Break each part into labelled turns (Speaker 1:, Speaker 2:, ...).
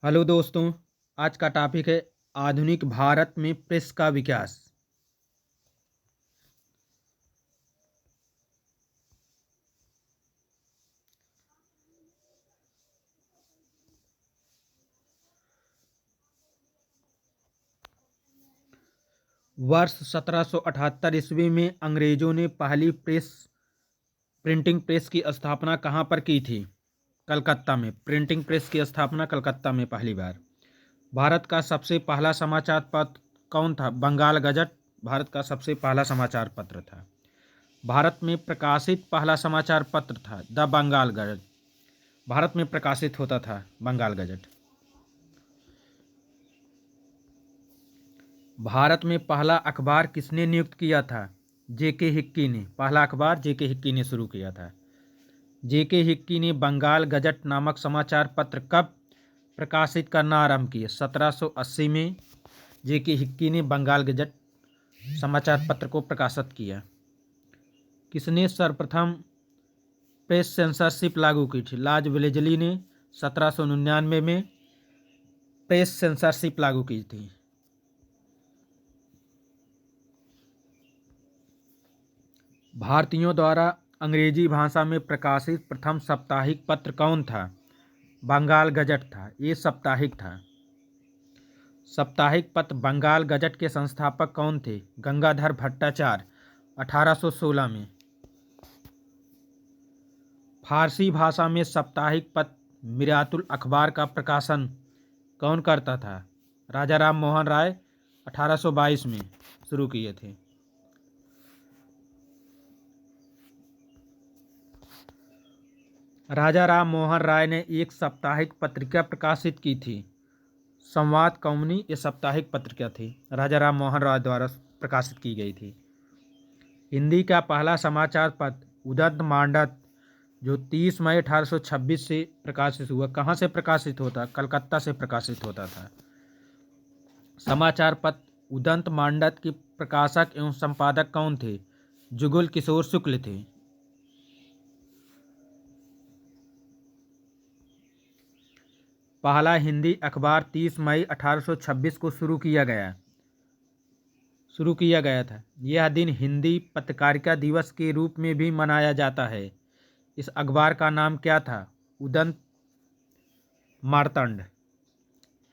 Speaker 1: Hello दोस्तों। आज का टॉपिक है आधुनिक भारत में प्रेस का विकास। वर्ष 1778 ईस्वी में अंग्रेजों ने पहली प्रिंटिंग प्रेस की स्थापना कहाँ पर की थी? कलकत्ता में। प्रिंटिंग प्रेस की स्थापना कलकत्ता में पहली बार। भारत का सबसे पहला समाचार पत्र कौन था? बंगाल गजट भारत का सबसे पहला समाचार पत्र था। भारत में प्रकाशित पहला समाचार पत्र था द बंगाल गजट। भारत में प्रकाशित होता था बंगाल गजट। भारत में पहला अखबार किसने नियुक्त किया था? जेके हिक्की ने। पहला अखबार जेके हिक्की ने शुरू किया था। जेके हिक्की ने बंगाल गजट नामक समाचार पत्र कब प्रकाशित करना आरंभ किए? 1780 में जेके हिक्की ने बंगाल गजट समाचार पत्र को प्रकाशित किया। किसने सर्वप्रथम प्रेस सेंसरशिप लागू की थी? लॉर्ड वेलेस्ली ने 1799 में प्रेस सेंसरशिप लागू की थी। भारतीयों द्वारा अंग्रेजी भाषा में प्रकाशित प्रथम साप्ताहिक पत्र कौन था? बंगाल गजट था। ये साप्ताहिक था। साप्ताहिक पत्र बंगाल गजट के संस्थापक कौन थे? गंगाधर भट्टाचार्य 1816 में। फारसी भाषा में साप्ताहिक पत्र मिरातुल अखबार का प्रकाशन कौन करता था? राजा राम मोहन राय 1822 में शुरू किए थे। राजा राम मोहन राय ने एक साप्ताहिक पत्रिका प्रकाशित की थी, संवाद कौमुदी। ये साप्ताहिक पत्रिका थी, राजा राम मोहन राय द्वारा प्रकाशित की गई थी। हिंदी का पहला समाचार पत्र उदंत मांडत जो 30 मई 1826 से प्रकाशित हुआ, कहाँ से प्रकाशित होता? कलकत्ता से प्रकाशित होता था। समाचार पत्र उदंत मांडत के प्रकाशक एवं संपादक कौन थे? जुगल किशोर शुक्ल थे। पहला हिंदी अखबार 30 मई 1826 को शुरू किया था। यह दिन हिंदी पत्रकारिता दिवस के रूप में भी मनाया जाता है। इस अखबार का नाम क्या था? उदंत मार्तंड।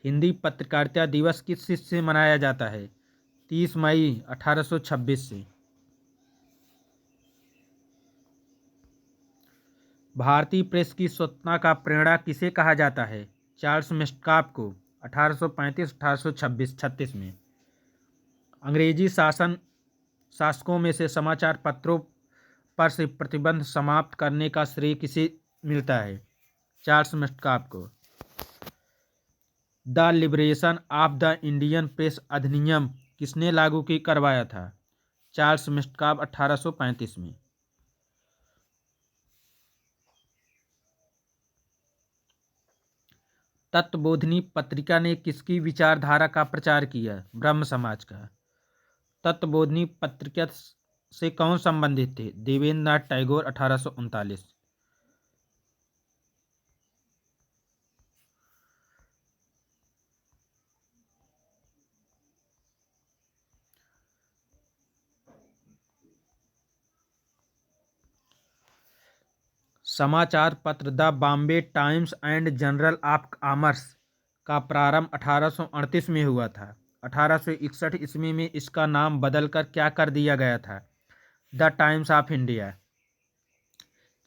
Speaker 1: हिंदी पत्रकारिता दिवस किस चीज से मनाया जाता है? 30 मई 1826 से। भारतीय प्रेस की स्वतंत्रता का प्रेरणा किसे कहा जाता है? चार्ल्स मेस्काप को 1835-1836 में। अंग्रेजी शासकों में से समाचार पत्रों पर से प्रतिबंध समाप्त करने का श्रेय किसे मिलता है? चार्ल्स मेस्काप को। The liberation of the Indian press अधिनियम किसने लागू करवाया था? चार्ल्स मेस्काप 1835 में। तत्वबोधिनी पत्रिका ने किसकी विचारधारा का प्रचार किया? ब्रह्म समाज का। तत्वबोधिनी पत्रिका से कौन संबंधित थे? देवेंद्रनाथ टैगोर 1839। समाचार पत्र the Bombay times and journal of commerce का प्रारंभ 1838 में हुआ था। 1861 ईस्वी में इसका नाम बदलकर क्या कर दिया गया था? The times of India.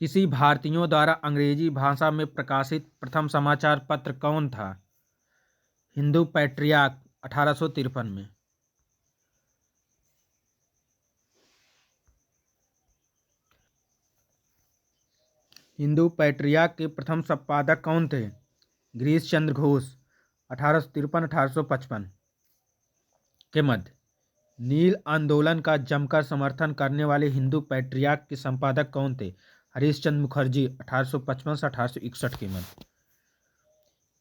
Speaker 1: किसी भारतीयों द्वारा अंग्रेजी भाषा में प्रकाशित प्रथम समाचार पत्र कौन था? हिंदू पैट्रियार्क 1853 में। हिंदू पैट्रियार्क के प्रथम संपादक कौन थे? गिरीश चंद्र घोष 1853-1855 के मध्य। नील आंदोलन का जमकर समर्थन करने वाले हिंदू पैट्रियार्क के संपादक कौन थे? हरीश चंद्र मुखर्जी 1855 से 1861 के मध्य।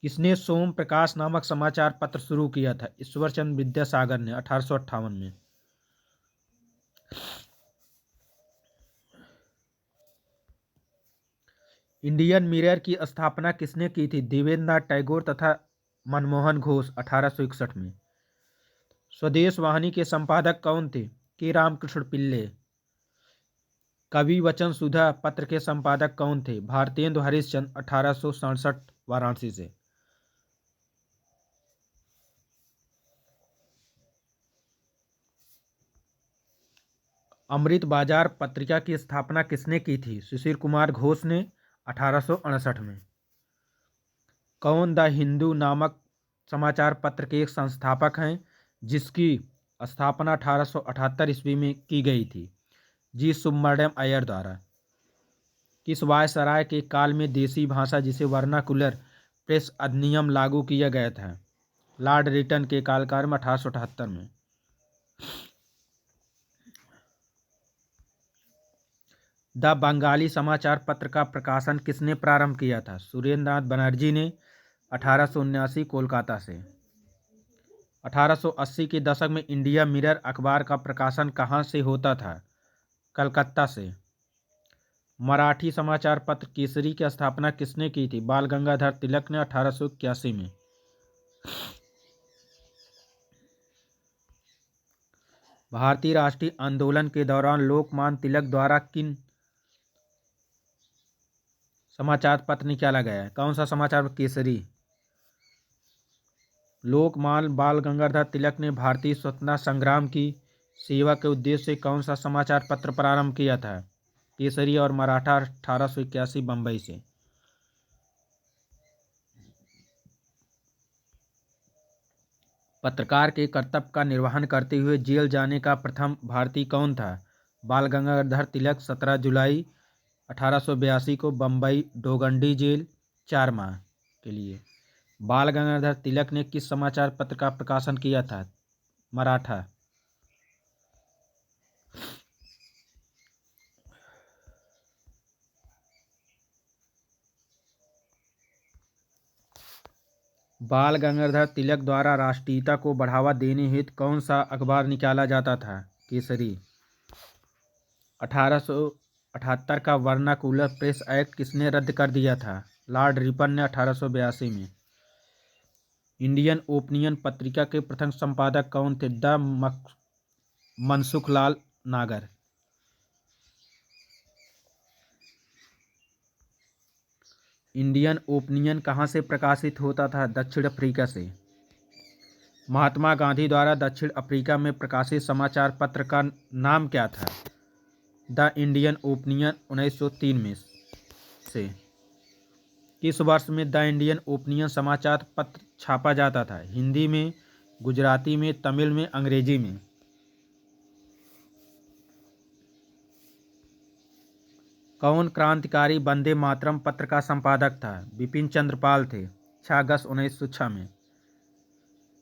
Speaker 1: किसने सोम प्रकाश नामक समाचार पत्र शुरू किया था? ईश्वर चंद्र विद्यासागर ने 1858 में। इंडियन मिरर की स्थापना किसने की थी? देवेंद्रनाथ टैगोर तथा मनमोहन घोष 1861 में। स्वदेश वाहिनी के संपादक कौन थे? के रामकृष्ण पिल्ले। कवि वचन सुधा पत्र के संपादक कौन थे? भारतेंदु हरिश्चंद्र 1867 वाराणसी से। अमृत बाजार पत्रिका की स्थापना किसने की थी? सुशील कुमार घोष ने 1868 में। कौन द हिंदू नामक समाचार पत्र के एक संस्थापक हैं जिसकी स्थापना 1878 ईस्वी में की गई थी? जी सुब्रमण्यम अय्यर द्वारा। किस वायसराय के काल में देसी भाषा जिसे वर्नाकुलर प्रेस अधिनियम लागू किया गया था? लॉर्ड रिटन के कालकाल में 1878 में। द बंगाली समाचार पत्र का प्रकाशन किसने प्रारंभ किया था? सुरेंद्र नाथ बनर्जी ने 1879 कोलकाता से। 1880 के दशक में इंडिया मिरर अखबार का प्रकाशन कहाँ से होता था? कलकत्ता से। मराठी समाचार पत्र केसरी की स्थापना किसने की थी? बाल गंगाधर तिलक ने 1881 में। भारतीय राष्ट्रीय आंदोलन के दौरान लोकमान्य तिलक द्वारा किन समाचार पत्र निकाला गया है? कौन सा समाचार? केसरी। लोकमान्य बाल गंगाधर तिलक ने भारतीय स्वतंत्रता संग्राम की सेवा के उद्देश्य से कौन सा समाचार पत्र प्रारंभ किया था? केसरी। और मराठा 1881 बंबई से। पत्रकार के कर्तव्य का निर्वहन करते हुए जेल जाने का प्रथम भारतीय कौन था? बाल गंगाधर तिलक 17 जुलाई 1882 को बंबई डोगंडी जेल 4 माह के लिए। बाल गंगाधर तिलक ने किस समाचार पत्र का प्रकाशन किया था? मराठा। बाल गंगाधर तिलक द्वारा राष्ट्रीयता को बढ़ावा देने हेतु कौन सा अखबार निकाला जाता था? केसरी। 1878 का वर्नाकुलर प्रेस एक्ट किसने रद्द कर दिया था? लॉर्ड रिपन ने 1882 में। इंडियन ओपिनियन पत्रिका के प्रथम संपादक कौन थे? द मनसुखलाल नागर। इंडियन ओपिनियन कहाँ से प्रकाशित होता था? दक्षिण अफ्रीका से। महात्मा गांधी द्वारा दक्षिण अफ्रीका में प्रकाशित समाचार पत्र का नाम क्या था? द इंडियन ओपिनियन 1903 में से। किस वर्ष में द इंडियन ओपिनियन समाचार पत्र छापा जाता था? हिंदी में, गुजराती में, तमिल में, अंग्रेजी में। कौन क्रांतिकारी वंदे मातरम पत्र का संपादक था? बिपिन चंद्र पाल थे 6 अगस्त 1906 में।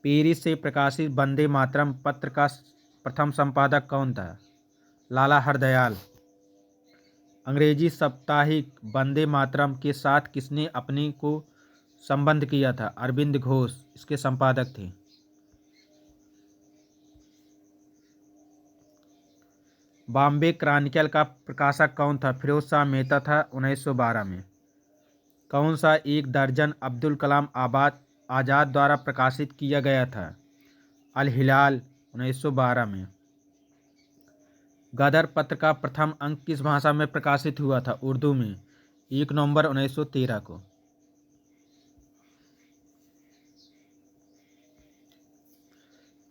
Speaker 1: पेरिस से प्रकाशित वंदे मातरम पत्र का प्रथम संपादक कौन था? लाला हरदयाल। अंग्रेजी साप्ताहिक वंदे मातरम के साथ किसने अपने को संबंध किया था? अरविंद घोष इसके संपादक थे। बॉम्बे क्रॉनिकल का प्रकाशक कौन था? फिरोज शाह मेहता था 1912 में। कौन सा एक दर्जन अब्दुल कलाम आज़ाद द्वारा प्रकाशित किया गया था? अल हिलाल 1912 में। गदर पत्र का प्रथम अंक किस भाषा में प्रकाशित हुआ था? उर्दू में 1 नवंबर 1913 को।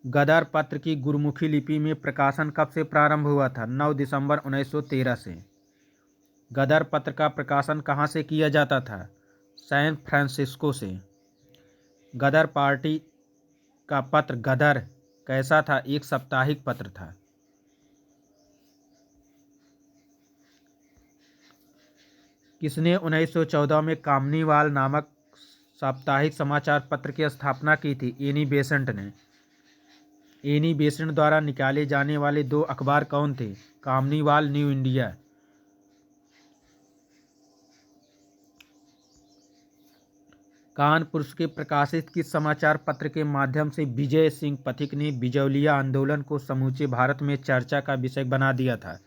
Speaker 1: गदर पत्र की गुरमुखी लिपि में प्रकाशन कब से प्रारंभ हुआ था? 9 दिसंबर 1913 से। गदर पत्र का प्रकाशन कहाँ से किया जाता था? सैन फ्रांसिस्को से। गदर पार्टी का पत्र गदर कैसा था? एक साप्ताहिक पत्र था। किसने 1914 में कामनीवाल नामक साप्ताहिक समाचार पत्र की स्थापना की थी? एनी बेसेंट ने। एनी बेसेंट द्वारा निकाले जाने वाले 2 अखबार कौन थे? कामनीवाल, न्यू इंडिया। कानपुर के प्रकाशित किस समाचार पत्र के माध्यम से विजय सिंह पथिक ने बिजौलिया आंदोलन को समूचे भारत में चर्चा का विषय बना दिया था?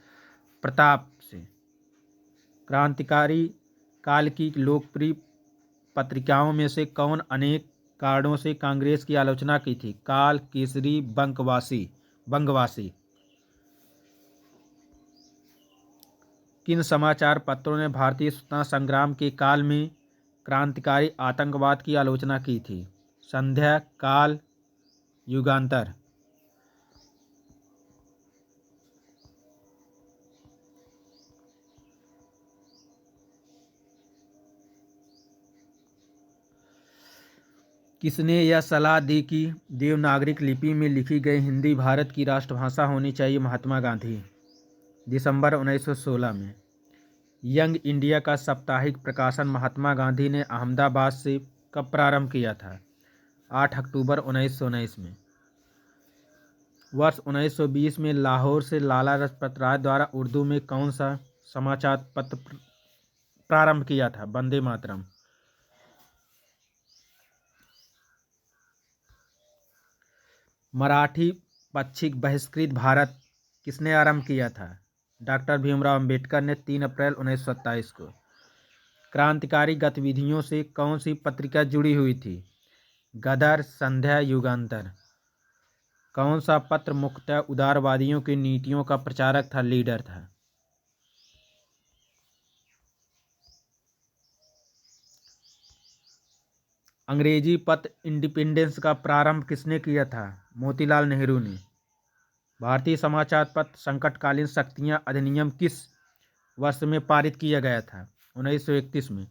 Speaker 1: प्रताप से। क्रांतिकारी काल की लोकप्रिय पत्रिकाओं में से कौन अनेक कार्डों से कांग्रेस की आलोचना की थी? काल, केसरी, बंगवासी। किन समाचार पत्रों ने भारतीय स्वतंत्रता संग्राम के काल में क्रांतिकारी आतंकवाद की आलोचना की थी? संध्या, काल, युगांतर। किसने यह सलाह दी कि देवनागरिक लिपि में लिखी गई हिंदी भारत की राष्ट्रभाषा होनी चाहिए? महात्मा गांधी। दिसंबर 1916 में। यंग इंडिया का साप्ताहिक प्रकाशन महात्मा गांधी ने अहमदाबाद से कब प्रारंभ किया था? 8 अक्टूबर 1919 में। वर्ष 1920 में लाहौर से लाला लाजपत राय द्वारा उर्दू में कौन सा समाचार पत्र प्रारंभ किया था? वंदे मातरम। मराठी पाक्षिक बहिष्कृत भारत किसने आरंभ किया था? डॉक्टर भीमराव अंबेडकर ने 3 अप्रैल 1927 को। क्रांतिकारी गतिविधियों से कौन सी पत्रिका जुड़ी हुई थी? गदर, संध्या, युगांतर। कौन सा पत्र मुख्यतः उदारवादियों की नीतियों का प्रचारक था? लीडर था। अंग्रेजी पत्र इंडिपेंडेंस का प्रारंभ किसने किया था? मोतीलाल नेहरू ने। भारतीय समाचार पत्र संकटकालीन शक्तियां अधिनियम किस वर्ष में पारित किया गया था? 1931 में।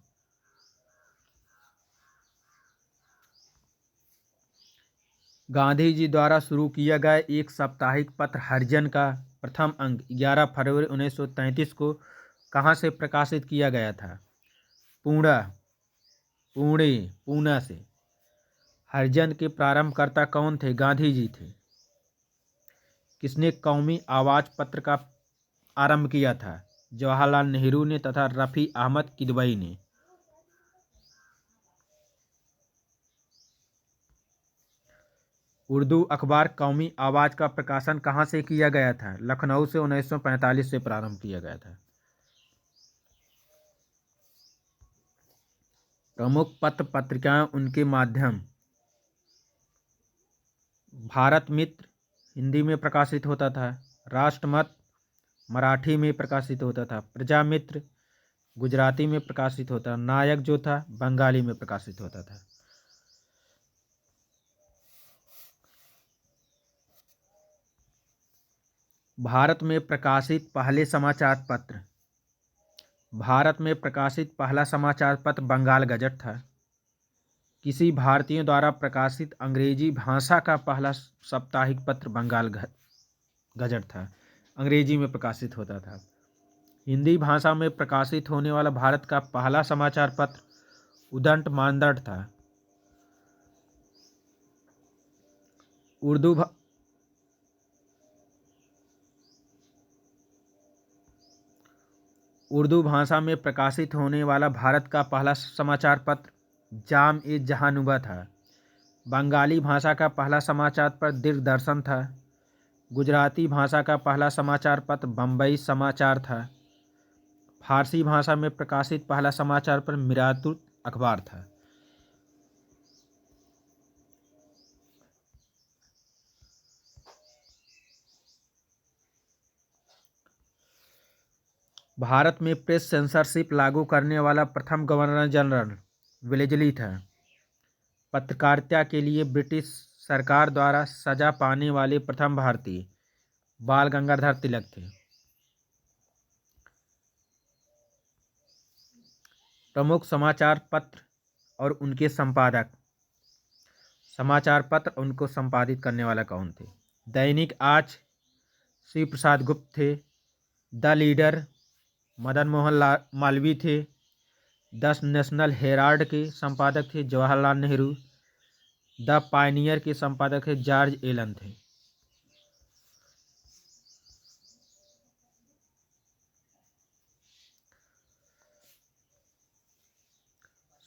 Speaker 1: गांधी जी द्वारा शुरू किया गया एक साप्ताहिक पत्र हरिजन का प्रथम अंक 11 फरवरी 1933 को कहाँ से प्रकाशित किया गया था? पूना से। हरिजन के प्रारंभकर्ता कौन थे? गांधी जी थे। किसने कौमी आवाज पत्र का आरंभ किया था? जवाहरलाल नेहरू ने तथा रफ़ी अहमद किदवई ने। उर्दू अखबार कौमी आवाज का प्रकाशन कहाँ से किया गया था? लखनऊ से 1945 से प्रारंभ किया गया था। प्रमुख पत्र पत्रिकाएं उनके माध्यम। भारत मित्र हिंदी में प्रकाशित होता था। राष्ट्रमत मराठी में प्रकाशित होता था। प्रजामित्र गुजराती में प्रकाशित होता। नायक जो था बंगाली में प्रकाशित होता था। भारत में प्रकाशित पहले समाचार पत्र। भारत में प्रकाशित पहला समाचार पत्र बंगाल गजट था। किसी भारतीय द्वारा प्रकाशित अंग्रेजी भाषा का पहला साप्ताहिक पत्र बंगाल गजट था। अंग्रेजी में प्रकाशित होता था। हिंदी भाषा में प्रकाशित होने वाला भारत का पहला समाचार पत्र उदंत मानदंड था। उर्दू भाषा में प्रकाशित होने वाला भारत का पहला समाचार पत्र जाम ए जहानुमा था। बंगाली भाषा का पहला समाचार पत्र दिग्दर्शन था। गुजराती भाषा का पहला समाचार पत्र बम्बई समाचार था। फारसी भाषा में प्रकाशित पहला समाचार पत्र मिरातुल अखबार था। भारत में प्रेस सेंसरशिप लागू करने वाला प्रथम गवर्नर जनरल वेलेस्ली था। पत्रकारिता के लिए ब्रिटिश सरकार द्वारा सजा पाने वाले प्रथम भारतीय बाल गंगाधर तिलक थे। प्रमुख समाचार पत्र और उनके संपादक। समाचार पत्र उनको संपादित करने वाला कौन थे? दैनिक आज शिव प्रसाद गुप्त थे। द लीडर मदन मोहन मालवीय थे। द नेशनल हेराल्ड के संपादक थे जवाहरलाल नेहरू। द पायनियर के संपादक थे जॉर्ज एलन थे।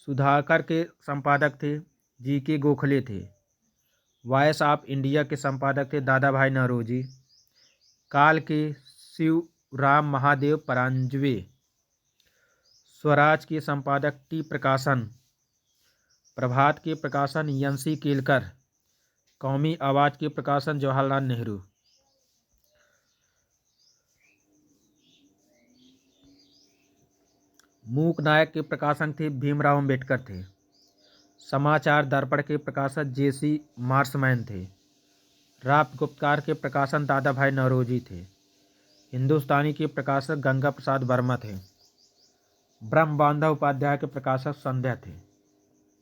Speaker 1: सुधाकर के संपादक थे जी.के. गोखले थे। वॉइस ऑफ इंडिया के संपादक थे दादा भाई नौरोजी। काल के शिवराम महादेव परांजपे। स्वराज के संपादक टी प्रकाशन। प्रभात के प्रकाशन यंसी केलकर। कौमी आवाज के प्रकाशन जवाहरलाल नेहरू। मूक नायक के प्रकाशक थे भीमराव अंबेडकर थे। समाचार दर्पण के प्रकाशक जेसी मार्शमैन थे। रात गुप्तकार के प्रकाशन दादा भाई नौरोजी थे। हिंदुस्तानी के प्रकाशक गंगा प्रसाद वर्मा थे। ब्रह्मबांधा उपाध्याय के प्रकाशक संध्या थे।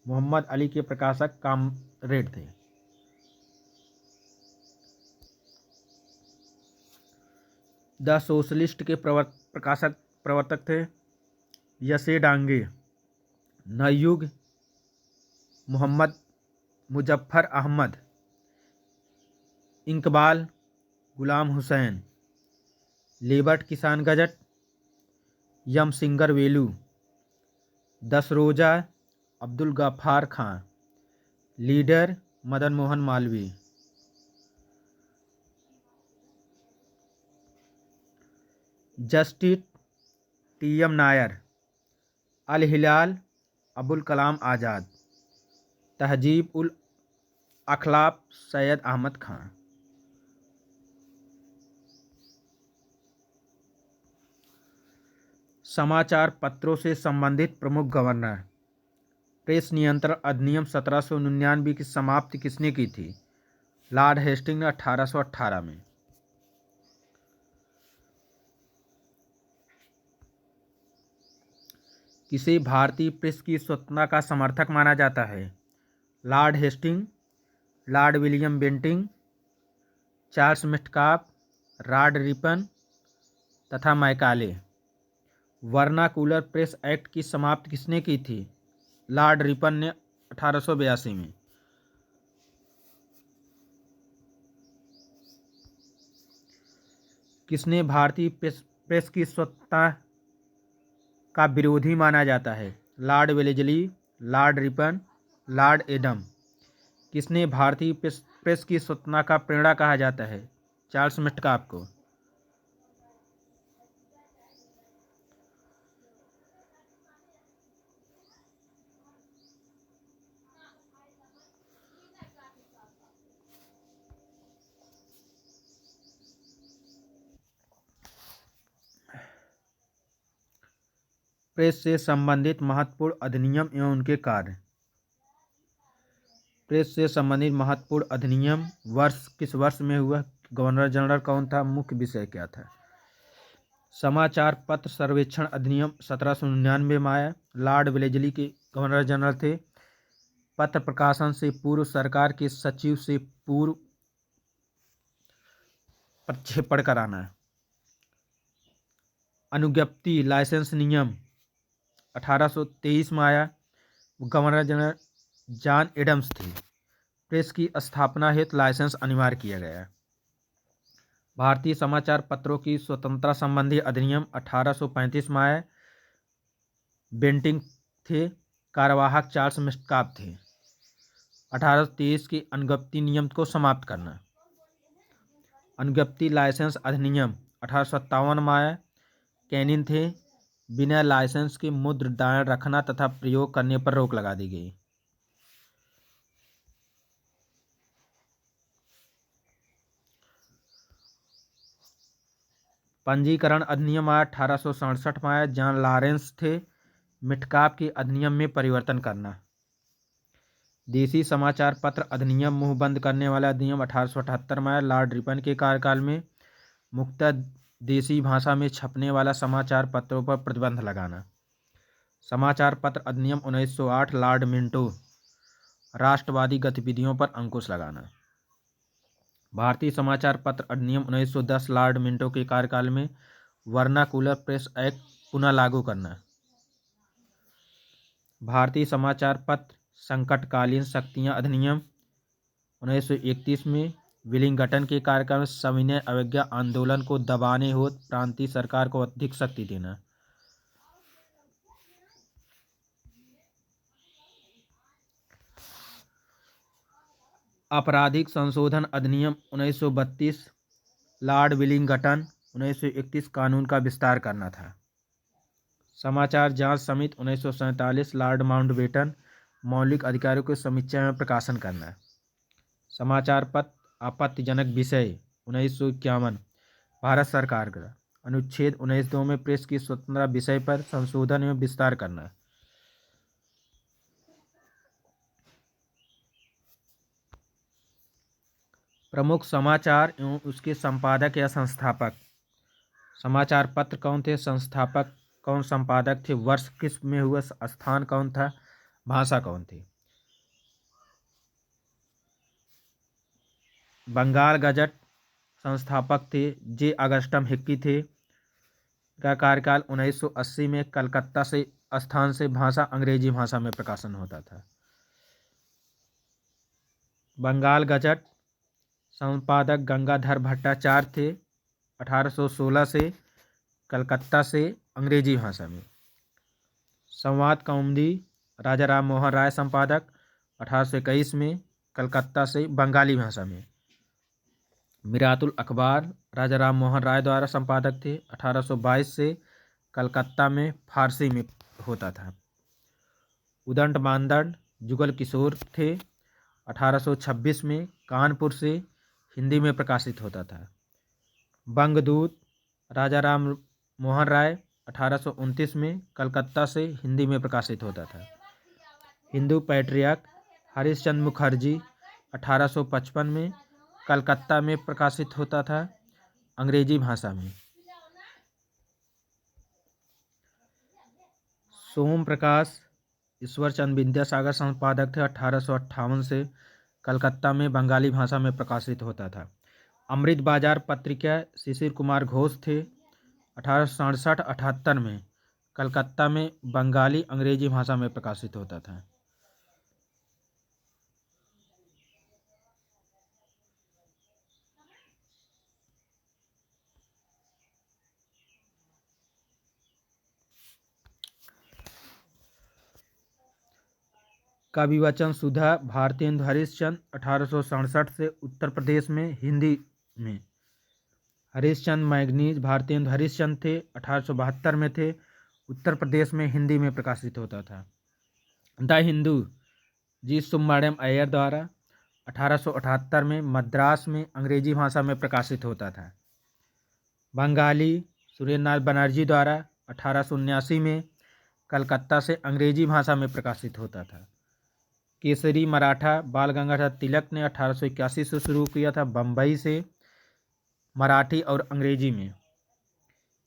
Speaker 1: मोहम्मद अली के प्रकाशक कामरेड थे। द सोशलिस्ट के प्रवर्तक थे S A Dange. Navayug Mohammad Muzaffar Ahmad. Iqbal Ghulam Hussain. Labour Kisan Gazette M Singaravelu. 10 रोजा Abdul Gaffar Khan. Leader Madan Mohan Malviya. Justice T M Nair. Al Hilal Abul Kalam Azad. Tahzib ul अखलाक सैयद अहमद खां। समाचार पत्रों से संबंधित प्रमुख गवर्नर। प्रेस नियंत्रण अधिनियम 1799 की समाप्ति किसने की थी? लॉर्ड हेस्टिंग्स ने 1818 में। किसे भारतीय प्रेस की स्वतंत्रता का समर्थक माना जाता है? Lord Hastings, Lord William Bentinck, Charles Metcalfe, Lord Ripon तथा मैकाले। वर्नाकुलर प्रेस एक्ट की समाप्ति किसने की थी? लॉर्ड रिपन ने 1882 में। किसने भारतीय प्रेस की स्वतंत्रता का विरोधी माना जाता है? Lord Wellesley, Lord Ripon, Lord Adam. किसने भारतीय प्रेस की स्वतंत्रता का प्रेरणा कहा जाता है? चार्ल्स मेटकाफ को। प्रेस से संबंधित महत्वपूर्ण अधिनियम एवं उनके कार्य। प्रेस से संबंधित महत्वपूर्ण अधिनियम किस वर्ष में हुआ? गवर्नर जनरल कौन था? मुख्य विषय क्या था? समाचार पत्र सर्वेक्षण अधिनियम 1799 में आया। लॉर्ड वेलेस्ली के गवर्नर जनरल थे। पत्र प्रकाशन से पूर्व सरकार के सचिव से पूर्व प्रक्षेपण कराना। अनुज्ञप्ति लाइसेंस नियम 1823 में आया। गवर्नर जनरल जॉन एडम्स थे। प्रेस की स्थापना हेतु लाइसेंस अनिवार्य किया गया। भारतीय समाचार पत्रों की स्वतंत्रता संबंधी अधिनियम 1835 में आया। बेंटिंक थे। कार्यवाहक चार्ल्स मेटकाफ थे। 1823 के अनुज्ञप्ति नियम को समाप्त करना। अनुज्ञप्ति लाइसेंस अधिनियम 1857 में आया। कैनिन थे। बिना लाइसेंस के मुद्रण रखना तथा प्रयोग करने पर रोक लगा दी गई। पंजीकरण अधिनियम आया 1867 में आया। जॉन लॉरेंस थे। मेटकाफ के अधिनियम में परिवर्तन करना। देसी समाचार पत्र अधिनियम मुंह बंद करने वाला अधिनियम 1878 में आया। लॉर्ड रिपन के कार्यकाल में मुख्यतः देसी भाषा में छपने वाला समाचार पत्रों पर प्रतिबंध लगाना। समाचार पत्र अधिनियम 1908 लॉर्ड मिंटो। राष्ट्रवादी गतिविधियों पर अंकुश लगाना। भारतीय समाचार पत्र अधिनियम 1910 लॉर्ड मिंटो के कार्यकाल में वर्नाकुलर प्रेस एक्ट पुनः लागू करना। भारतीय समाचार पत्र संकटकालीन शक्तियां अधिनियम 1931 में विलिंगटन के कार्यकाल में सविनय अवज्ञा आंदोलन को दबाने हेतु प्रांतीय सरकार को अधिक शक्ति देना। आपराधिक संशोधन अधिनियम 1932 लॉर्ड विलिंगटन 1931 कानून का विस्तार करना था। समाचार जांच समिति 1947 लॉर्ड माउंटबेटन मौलिक अधिकारों की समीक्षा में प्रकाशन करना। समाचार पत्र आपत्तिजनक विषय 1951 भारत सरकार का अनुच्छेद 19(2) में प्रेस की स्वतंत्रता विषय पर संशोधन एवं विस्तार करना। प्रमुख समाचार एवं उसके संपादक या संस्थापक। समाचार पत्र कौन थे, संस्थापक कौन, संपादक थे, वर्ष किस में हुआ, स्थान कौन था, भाषा कौन थी। बंगाल गजट संस्थापक थे जे अगस्टम हिक्की थे। का कार्यकाल 1980 में कलकत्ता से स्थान से भाषा अंग्रेजी भाषा में प्रकाशन होता था। बंगाल गजट संपादक गंगाधर भट्टाचार्य थे। 1816 से कलकत्ता से अंग्रेजी भाषा में। संवाद कौमुदी राजा राम मोहन राय संपादक 1821 में कलकत्ता से बंगाली भाषा में। मिरातुल अखबार राजा राम मोहन राय द्वारा संपादक थे। 1822 से कलकत्ता में फारसी में होता था। उदंड मानदंड जुगल किशोर थे। 1826 में कानपुर से हिंदी में प्रकाशित होता था। बंगदूत राजा राम मोहन राय 1829 में कलकत्ता से हिंदी में प्रकाशित होता था। हिंदू पैट्रियक हरीशचंद्र मुखर्जी 1855 में कलकत्ता में प्रकाशित होता था अंग्रेजी भाषा में। सोम प्रकाश ईश्वरचंद विद्यासागर संपादक थे। 1858 से कलकत्ता में बंगाली भाषा में प्रकाशित होता था। अमृत बाजार पत्रिका शिशिर कुमार घोष थे। 1867-78 में कलकत्ता में बंगाली अंग्रेजी भाषा में प्रकाशित होता था। कविवचन सुधा भारतेंदु हरिश्चंद्र 1867 से उत्तर प्रदेश में हिंदी में। हरिश्चंद्र मैगनीज भारतेंदु हरिश्चंद्र थे। 1872 में थे। उत्तर प्रदेश में हिंदी में प्रकाशित होता था। द हिंदू जी सुब्रमण्यम अय्यर द्वारा 1878 में मद्रास में अंग्रेजी भाषा में प्रकाशित होता था। बंगाली सुरेंद्र नाथ बनर्जी द्वारा 1879 में कलकत्ता से अंग्रेजी भाषा में प्रकाशित होता था। केसरी मराठा बाल गंगाधर तिलक ने 1881 से शुरू किया था बम्बई से मराठी और अंग्रेजी में।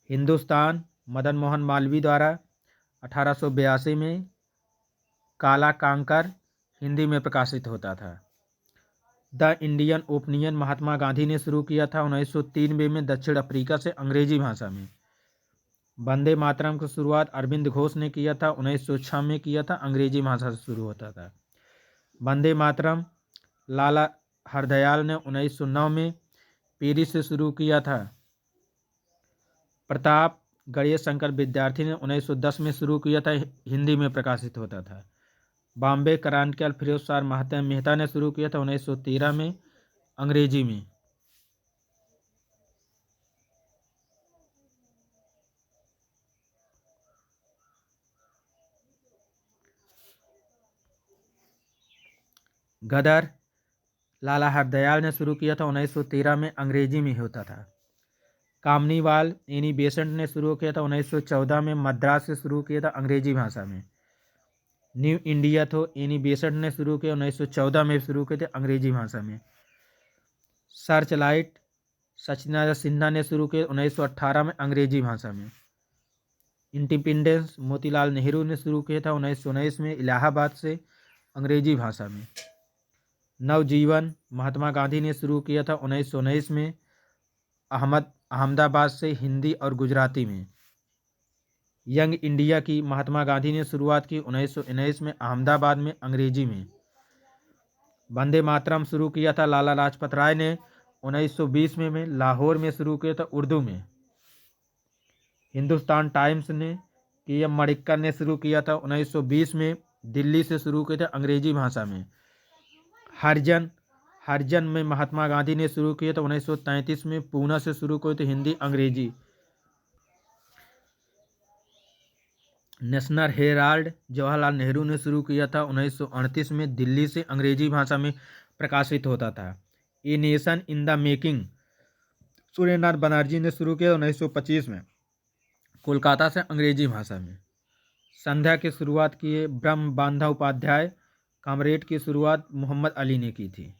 Speaker 1: हिंदुस्तान मदन मोहन मालवीय द्वारा 1882 में काला कांकर हिंदी में प्रकाशित होता था। The Indian opinion Mahatma Gandhi ने शुरू किया था 1993 में दक्षिण अफ्रीका से अंग्रेजी भाषा में। वंदे मातरम की शुरुआत अरविंद घोष ने किया था। 1906 में किया था, अंग्रेजी भाषा से शुरू होता था। वंदे मातरम लाला हरदयाल ने 1909 में पेरिस से शुरू किया था। प्रताप गणेश शंकर विद्यार्थी ने 1910 में शुरू किया था, हिंदी में प्रकाशित होता था। बॉम्बे क्रॉनिकल फिरोज शाह मेहता ने शुरू किया था 1913 में अंग्रेजी में। गदर लाला हरदयाल ने शुरू किया था 1913 में, अंग्रेजी में होता था। कामनीवाल एनी बेसेंट ने शुरू किया था 1914 में, मद्रास से शुरू किया था अंग्रेजी भाषा में। न्यू इंडिया तो एनी बेसेंट ने शुरू किया 1914 में, शुरू किए थे अंग्रेजी भाषा में। सर्च लाइट सचिदानंद सिन्हा ने शुरू किया 1918 में, अंग्रेजी भाषा में। इंडिपेंडेंस मोतीलाल नेहरू ने शुरू किया था 1919 में, इलाहाबाद से अंग्रेजी भाषा में। नवजीवन महात्मा गांधी ने शुरू किया था 1919 में, अहमदाबाद से हिंदी और गुजराती में। यंग इंडिया की महात्मा गांधी ने शुरुआत की 1919 में, अहमदाबाद में, अंग्रेजी में। वंदे मातरम शुरू किया था लाला लाजपत राय ने 1920 में लाहौर में शुरू किया था, उर्दू में। हिंदुस्तान टाइम्स ने के.एम. मणिक्कर ने शुरू किया था 1920 में, दिल्ली से शुरू किया था, अंग्रेजी भाषा में। हरिजन में महात्मा गांधी ने शुरू किया था 1933 में, पूना से शुरू किए थे, हिंदी अंग्रेजी। नेशनल हेराल्ड जवाहरलाल नेहरू ने शुरू किया था 1938 में, दिल्ली से अंग्रेजी भाषा में प्रकाशित होता था। A nation in the making Suryanath Banerjee ने शुरू किया 1925 में, कोलकाता से अंग्रेजी भाषा में। संध्या की शुरुआत किए ब्रह्म बांधा उपाध्याय, कॉमरेड की शुरुआत मोहम्मद अली ने की थी।